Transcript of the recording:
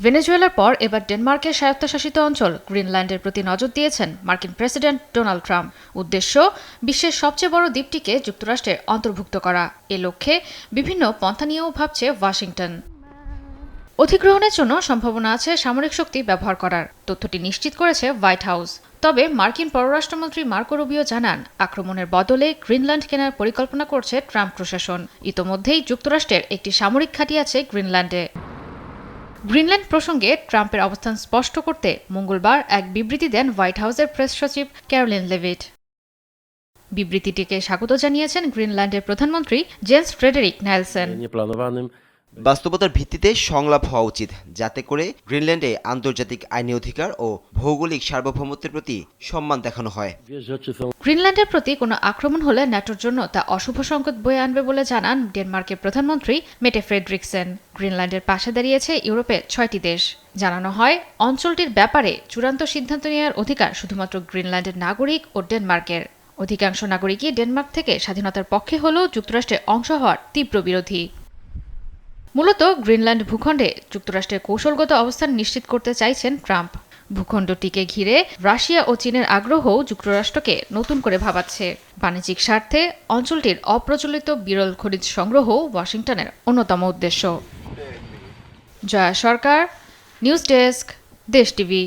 ভেনেজুয়েলার পর এবার ডেনমার্কের স্বায়ত্তশাসিত অঞ্চল গ্রিনল্যান্ডের প্রতি নজর দিয়েছেন মার্কিন প্রেসিডেন্ট ডোনাল্ড ট্রাম্প। উদ্দেশ্য, বিশ্বের সবচেয়ে বড় দ্বীপটিকে যুক্তরাষ্ট্রে অন্তর্ভুক্ত করা। এ লক্ষ্যে বিভিন্ন পন্থা নিয়েও ভাবছে ওয়াশিংটন। অধিগ্রহণের জন্য সম্ভাবনা আছে সামরিক শক্তি ব্যবহার করার, তথ্যটি নিশ্চিত করেছে হোয়াইট হাউস। তবে মার্কিন পররাষ্ট্রমন্ত্রী মার্কো রুবিও জানান, আক্রমণের বদলে গ্রিনল্যান্ড কেনার পরিকল্পনা করছে ট্রাম্প প্রশাসন। ইতোমধ্যেই যুক্তরাষ্ট্রের একটি সামরিক ঘাঁটি আছে গ্রিনল্যান্ডে। গ্রিনল্যান্ড প্রসঙ্গে ট্রাম্পের অবস্থান স্পষ্ট করতে মঙ্গলবার এক বিবৃতি দেন হোয়াইট হাউসের প্রেস সচিব ক্যারোলিন লেভিট। বিবৃতিটিকে স্বাগত জানিয়েছেন গ্রিনল্যান্ডের প্রধানমন্ত্রী জেন্স ফ্রেডেরিক নেলসন। বাস্তবতার ভিত্তিতে সংলাপ হওয়া উচিত, যাতে করে গ্রিনল্যান্ডে আন্তর্জাতিক আইনি অধিকার ও ভৌগোলিক সার্বভৌমত্বের প্রতি সম্মান দেখানো হয়। গ্রিনল্যান্ডের প্রতি কোনো আক্রমণ হলে ন্যাটোর জন্য তা অশুভ সংকেত বয়ে আনবে বলে জানান ডেনমার্কের প্রধানমন্ত্রী মেটে ফ্রেডরিকসেন। গ্রিনল্যান্ডের পাশে দাঁড়িয়েছে ইউরোপের ৬টি দেশ। জানানো হয়, অঞ্চলটির ব্যাপারে চূড়ান্ত সিদ্ধান্ত নেওয়ার অধিকার শুধুমাত্র গ্রিনল্যান্ডের নাগরিক ও ডেনমার্কের। অধিকাংশ নাগরিকই ডেনমার্ক থেকে স্বাধীনতার পক্ষে হলেও যুক্তরাষ্ট্রের অংশ হওয়ার তীব্র বিরোধী। মূলত গ্রিনল্যান্ড ভূখণ্ডে যুক্তরাষ্ট্রের কৌশলগত অবস্থান নিশ্চিত করতে চাইছেন ট্রাম্প। ভূখণ্ডটিকে ঘিরে রাশিয়া ও চীনের আগ্রহও যুক্তরাষ্ট্রকে নতুন করে ভাবাচ্ছে। বাণিজ্যিক স্বার্থে অঞ্চলটির অপ্রচলিত বিরল খনিজ সংগ্রহ ওয়াশিংটনের অন্যতম উদ্দেশ্য। জয়া সরকার, নিউজ ডেস্ক, দেশ টিভি।